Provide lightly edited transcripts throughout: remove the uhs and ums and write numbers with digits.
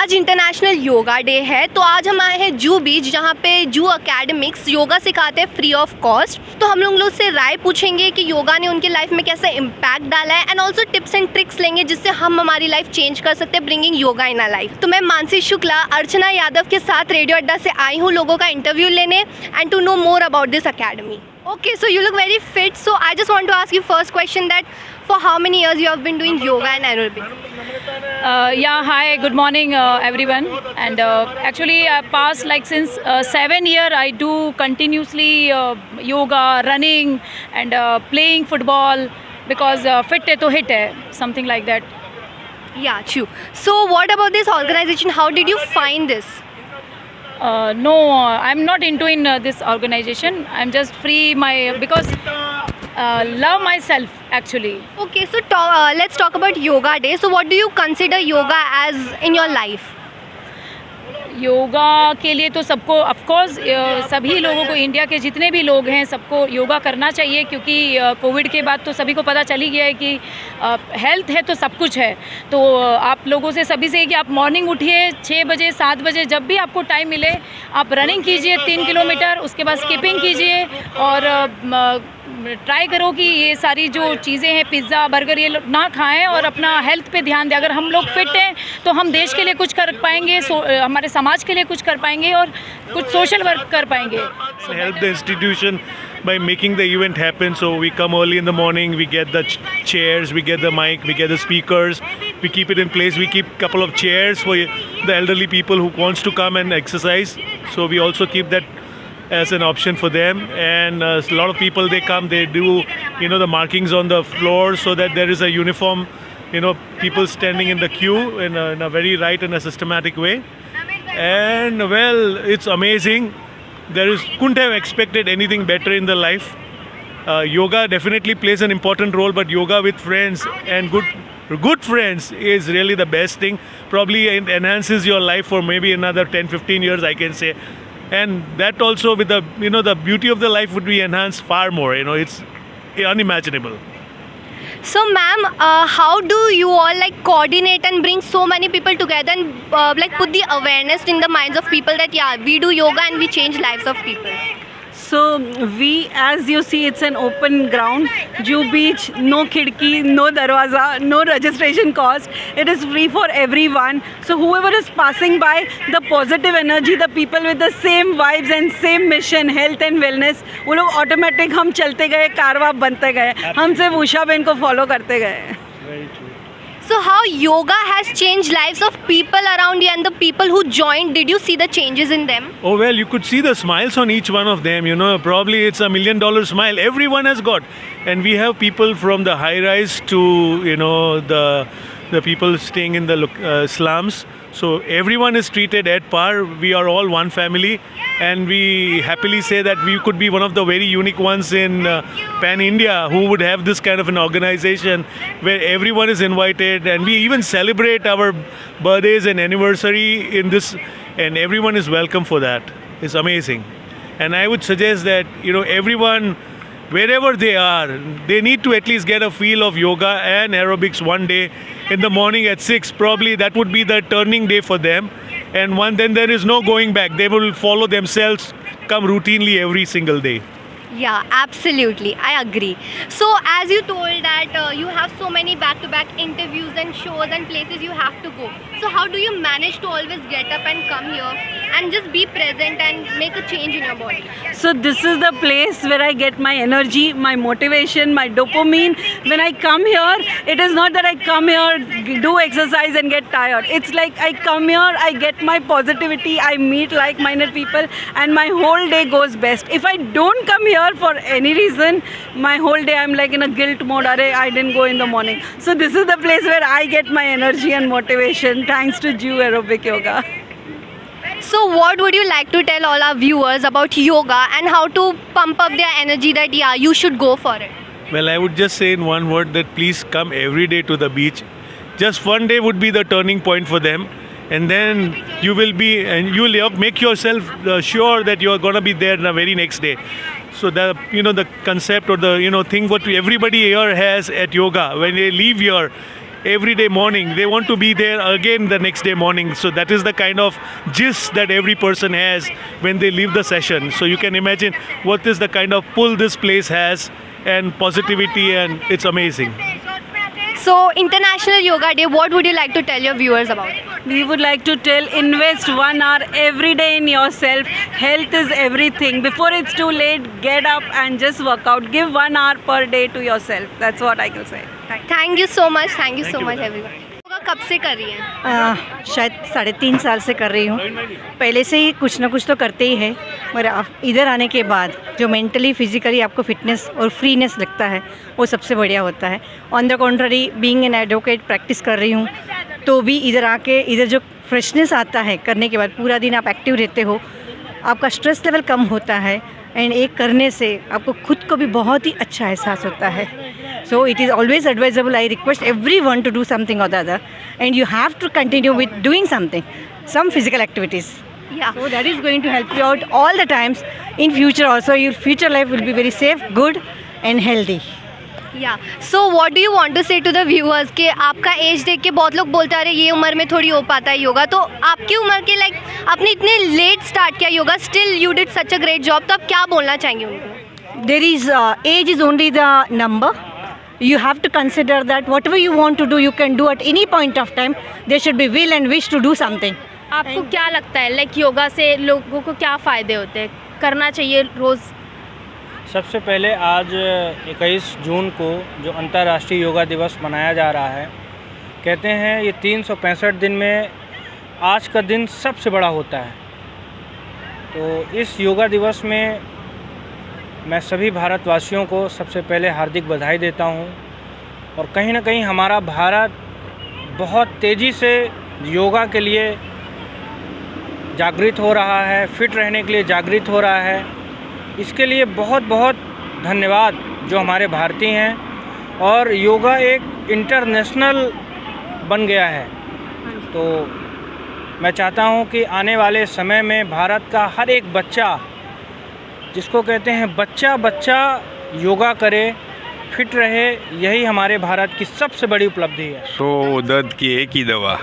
आज international yoga day है, तो आज हम आए हैं जू बीच, जहाँ पे जू एकेडमिक्स योगा सिखाते हैं फ्री ऑफ कॉस्ट। तो हम लोग उससे राय पूछेंगे कि योगा ने उनकी लाइफ में कैसे इम्पैक्ट डाला है, and also tips and tricks लेंगे जिससे हम हमारी लाइफ चेंज कर सकते हैं, bringing yoga in our life. तो मैं मानसी शुक्ला अर्चना यादव के साथ रेडियो अड्डा से आई हूँ लोगों का इंटरव्यू लेने and to know more about this academy. Okay, so you look very fit. So I just want to ask you first question that for how many years you have been doing yoga and aerobics? Yeah, hi, good morning everyone. And actually I passed like since 7 years I do continuously yoga, running and playing football because fit hai to hit hai, something like that. Yeah, true. So what about this organization? How did you find this? No, I'm not into in this organization. I'm just free because love myself actually. Okay, so let's talk about yoga day. So what do you consider yoga as in your life? Yoga के लिए तो सबको of course सभी लोगों को, India के जितने भी लोग हैं सबको योगा करना चाहिए, क्योंकि कोविड के बाद तो सभी को पता चली गया है कि हेल्थ है तो सब कुछ है। तो आप लोगों से सभी से कि आप मॉर्निंग उठिए 6 बजे 7 बजे, जब भी आपको टाइम मिले आप रनिंग कीजिए 3 किलोमीटर, उसके बाद स्किपिंग कीजिए और ट्राई करो कि ये सारी जो चीज़ें हैं पिज़्ज़ा बर्गर ये ना खाएं और अपना हेल्थ पे ध्यान दें। अगर हम लोग फिट हैं तो हम देश के लिए कुछ कर पाएंगे, हमारे समाज के लिए कुछ कर पाएंगे और कुछ सोशल वर्क कर पाएंगे। Help the institution by making the event happen. So we come early in the morning, we get the chairs, we get the mic, we get the speakers, we keep it in place. We keep couple of chairs for the elderly people who wants to come and exercise. So we also keep that as an option for them. And a lot of people, they come, they do the markings on the floor so that there is a uniform, people standing in the queue in a very right and a systematic way. And well, it's amazing. Couldn't have expected anything better in the life. Yoga definitely plays an important role, but yoga with friends and good friends is really the best thing. Probably it enhances your life for maybe another 10-15 years, I can say. And that also with the the beauty of the life would be enhanced far more. It's unimaginable. So ma'am, how do you all coordinate and bring so many people together and put the awareness in the minds of people that yeah, we do yoga and we change lives of people? So we, as you see, it's an open ground. Jew Beach, no khidki, no darwaza, no registration cost. It is free for everyone. So whoever is passing by, the positive energy, the people with the same vibes and same mission, health and wellness, वो लोग automatic हम चलते गए, कारवां बनते गए, हम सिर्फ Usha Ben को follow करते गए. Very true. So how yoga has changed lives of people around you and the people who joined, did you see the changes in them? Oh well, you could see the smiles on each one of them. Probably it's $1 million smile everyone has got. And we have people from the high rise to the people staying in the slums. So everyone is treated at par. We are all one family, and we happily say that we could be one of the very unique ones in Pan India who would have this kind of an organization where everyone is invited, and we even celebrate our birthdays and anniversary in this, and everyone is welcome for that. It's amazing. And I would suggest that everyone, wherever they are, they need to at least get a feel of yoga and aerobics one day in the morning at 6. Probably that would be the turning day for them. And then there is no going back. They will follow themselves, come routinely every single day. Yeah, absolutely. I agree. So as you told that you have so many back-to-back interviews and shows and places you have to go. So how do you manage to always get up and come here and just be present and make a change in your body? So this is the place where I get my energy, my motivation, my dopamine. When I come here, it is not that I come here, do exercise and get tired. It's like I come here, I get my positivity, I meet like-minded people, and my whole day goes best. If I don't come here for any reason, my whole day I'm like in a guilt mode. I didn't go in the morning. So this is the place where I get my energy and motivation, thanks to Jew Aerobic Yoga. So what would you like to tell all our viewers about yoga and how to pump up their energy that yeah, you should go for it? Well, I would just say in one word that please come every day to the beach. Just one day would be the turning point for them. And then you will make yourself sure that you are going to be there the very next day. So the concept or the thing what everybody here has at yoga, when they leave here, every day morning, they want to be there again the next day morning. So that is the kind of gist that every person has when they leave the session. So you can imagine what is the kind of pull this place has and positivity, and it's amazing. So International Yoga Day, what would you like to tell your viewers about it? We would like to tell, invest 1 hour every day in yourself. Health is everything. Before it's too late, get up and just work out. Give 1 hour per day to yourself. That's what I can say. Thank you. Thank you so much. Thank you so you, much madam. everyone. Yoga कब से कर रही हैं? शायद 3.5 साल से कर रही हूँ। पहले से ही कुछ ना कुछ तो करते ही है, पर इधर आने के बाद जो मेंटली फिजिकली आपको फिटनेस और फ्रीनेस लगता है वो सबसे बढ़िया होता है। On the contrary, being an advocate practice कर रही हूँ, तो भी इधर आके इधर जो फ्रेशनेस आता है करने के बाद, पूरा दिन आप एक्टिव रहते हो, आपका स्ट्रेस लेवल कम होता है, एंड एक करने से आपको खुद को भी बहुत ही अच्छा एहसास होता है। So it is always advisable, I request everyone to do something और the other, and you have to continue with doing something, some physical activities. Yeah. So that is going to help you out all the times in future also. Your future life will be very safe, good and healthy. या so what do you want to say to the viewers कि आपका as देख के बहुत लोग बोलते आ रहे ये उम्र में थोड़ी हो पाता है योगा, तो आपकी उम्र के लाइक आपने इतने लेट स्टार्ट किया yoga, still you did such a great job, तो आप क्या बोलना चाहेंगे उनको? There is age is only the number. You have to consider that whatever you want to do, you can do at any point of time. There should be will and wish to do something. आपको क्या लगता है like yoga से लोगों को क्या फ़ायदे होते हैं, करना चाहिए रोज़? सबसे पहले आज 21 जून को जो अंतर्राष्ट्रीय योगा दिवस मनाया जा रहा है, कहते हैं ये 365 दिन में आज का दिन सबसे बड़ा होता है। तो इस योगा दिवस में मैं सभी भारतवासियों को सबसे पहले हार्दिक बधाई देता हूँ। और कहीं ना कहीं हमारा भारत बहुत तेज़ी से योगा के लिए जागृत हो रहा है, फिट रहने के लिए जागृत हो रहा है। इसके लिए बहुत बहुत धन्यवाद जो हमारे भारतीय हैं। और योगा एक इंटरनेशनल बन गया है, तो मैं चाहता हूं कि आने वाले समय में भारत का हर एक बच्चा, जिसको कहते हैं बच्चा बच्चा योगा करे, फिट रहे, यही हमारे भारत की सबसे बड़ी उपलब्धि है। सो दर्द की एक ही दवा,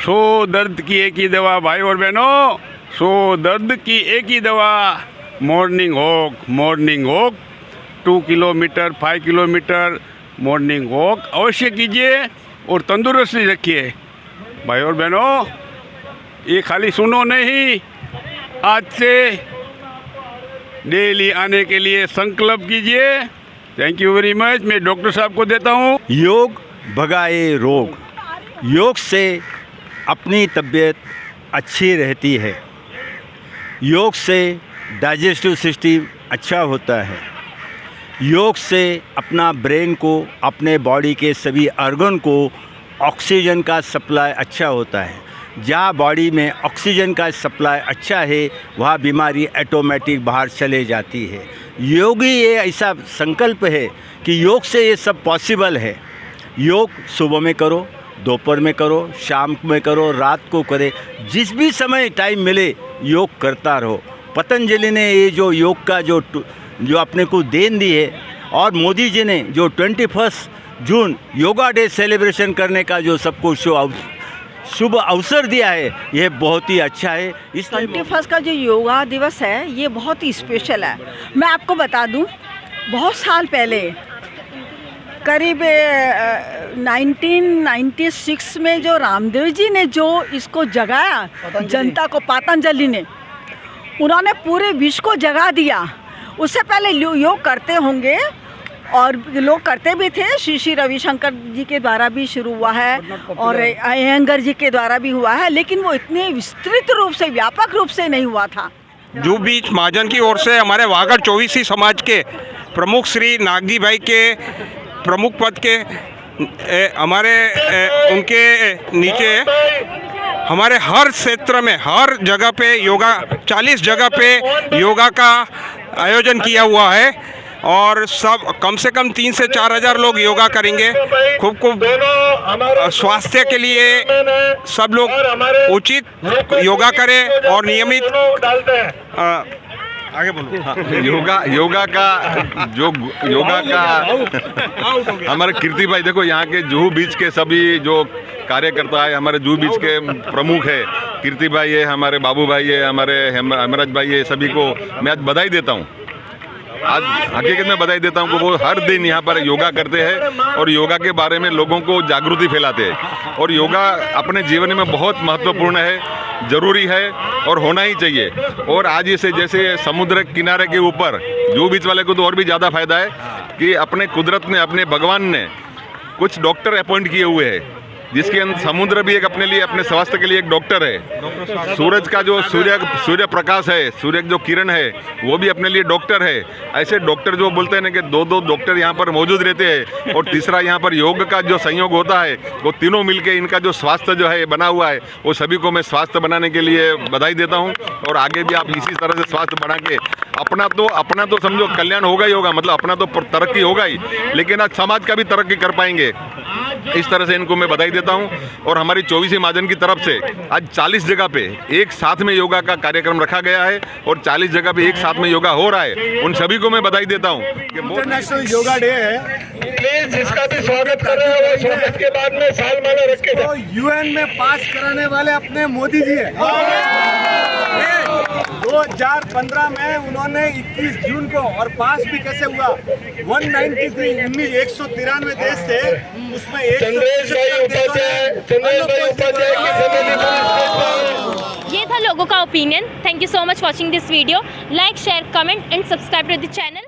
सो दर्द की एक ही दवा भाई और बहनों, सो दर्द की एक ही दवा, morning walk 2 kilometre 5 kilometre morning walk अवश्य कीजिए और तंदुरुस्ती रखिए। भाई और बहनों, ये खाली सुनो नहीं, आज से डेली आने के लिए संकल्प कीजिए। Thank you very much. मैं डॉक्टर साहब को देता हूँ। योग भगाए रोग, योग से अपनी तबीयत अच्छी रहती है, योग से डाइजेस्टिव सिस्टम अच्छा होता है, योग से अपना ब्रेन को, अपने बॉडी के सभी ऑर्गन को ऑक्सीजन का सप्लाई अच्छा होता है। जहाँ बॉडी में ऑक्सीजन का सप्लाई अच्छा है वहाँ बीमारी ऑटोमेटिक बाहर चले जाती है। योग ही ये ऐसा संकल्प है कि योग से ये सब पॉसिबल है। योग सुबह में करो, दोपहर में करो, शाम में करो, रात को करे, जिस भी समय टाइम मिले योग करता रहो। पतंजलि ने ये जो योग का जो अपने को देन दी है, और मोदी जी ने जो 21 जून योगा डे सेलिब्रेशन करने का जो सबको शुभ अवसर दिया है, यह बहुत ही अच्छा है। इस 21 का जो योगा दिवस है ये बहुत ही स्पेशल है। मैं आपको बता दूं, बहुत साल पहले करीब 1996 में जो रामदेव जी ने जो इसको जगाया जनता को, पतंजलि ने, उन्होंने पूरे विश्व को जगा दिया। उससे पहले योग करते होंगे और लोग करते भी थे, श्री रविशंकर जी के द्वारा भी शुरू हुआ है और अयंगर जी के द्वारा भी हुआ है, लेकिन वो इतने विस्तृत रूप से, व्यापक रूप से नहीं हुआ था। जू बीच महाजन की ओर से हमारे वागड़ चौबीसी समाज के प्रमुख श्री नागदी भाई के प्रमुख पद के हमारे उनके नीचे हमारे हर क्षेत्र में, हर जगह पे योगा, 40 जगह पे योगा का आयोजन किया हुआ है और सब कम से कम 3 से 4 हज़ार लोग योगा करेंगे। खूब स्वास्थ्य के लिए सब लोग उचित योगा करें और नियमित आगे बोलो। हाँ, योगा का हमारे कीर्ति भाई, देखो यहाँ के जुहू बीच के सभी जो कार्यकर्ता है, हमारे जुहू बीच के प्रमुख है, कीर्ति भाई है, हमारे बाबू भाई है, हमारे हेमराज भाई है, सभी को मैं आज बधाई देता हूँ। आज हकीकत में बधाई देता हूँ कि वो हर दिन यहाँ पर योगा करते हैं और योगा के बारे में लोगों को जागृति फैलाते हैं। और योगा अपने जीवन में बहुत महत्वपूर्ण है, ज़रूरी है और होना ही चाहिए। और आज इसे जैसे समुद्र किनारे के ऊपर जुहू बीच वाले को तो और भी ज़्यादा फायदा है कि अपने कुदरत ने, अपने भगवान ने कुछ डॉक्टर अपॉइंट किए हुए हैं, जिसके अंदर समुद्र भी एक अपने लिए, अपने स्वास्थ्य के लिए एक डॉक्टर है। सूरज का जो सूर्य प्रकाश है, सूर्य जो किरण है, वो भी अपने लिए डॉक्टर है। ऐसे डॉक्टर जो बोलते हैं ना कि दो डॉक्टर यहाँ पर मौजूद रहते हैं। और तीसरा यहाँ पर योग का जो संयोग होता है, वो तीनों मिलके इनका जो स्वास्थ्य जो है बना हुआ है, वो सभी को मैं स्वास्थ्य बनाने के लिए बधाई देता हूँ। और आगे भी आप इसी तरह से स्वास्थ्य बना के अपना तो समझो कल्याण होगा ही होगा, मतलब अपना तो तरक्की होगा ही, लेकिन आज समाज का भी तरक्की कर पाएंगे। इस तरह से इनको मैं बधाई देता हूं। और हमारी 24वीं महाजन की तरफ से आज 40 जगह पे एक साथ में योगा का कार्यक्रम रखा गया है और 40 जगह पे एक साथ में योगा हो रहा है। उन सभी को मैं बधाई देता हूं। इंटरनेशनल योगा डे है, जिसका भी स्वागत कर रहे हैं। स्वागत के बाद में सालमाला रख के तो यूएन में पास कराने वाले अपने मोदी जी है। 2015 में उन्होंने 21 जून को, और पास भी कैसे हुआ, 193 देश थे, उसमें ये था लोगों का opinion. Thank you so much watching this video. Like, share, comment and subscribe to the channel.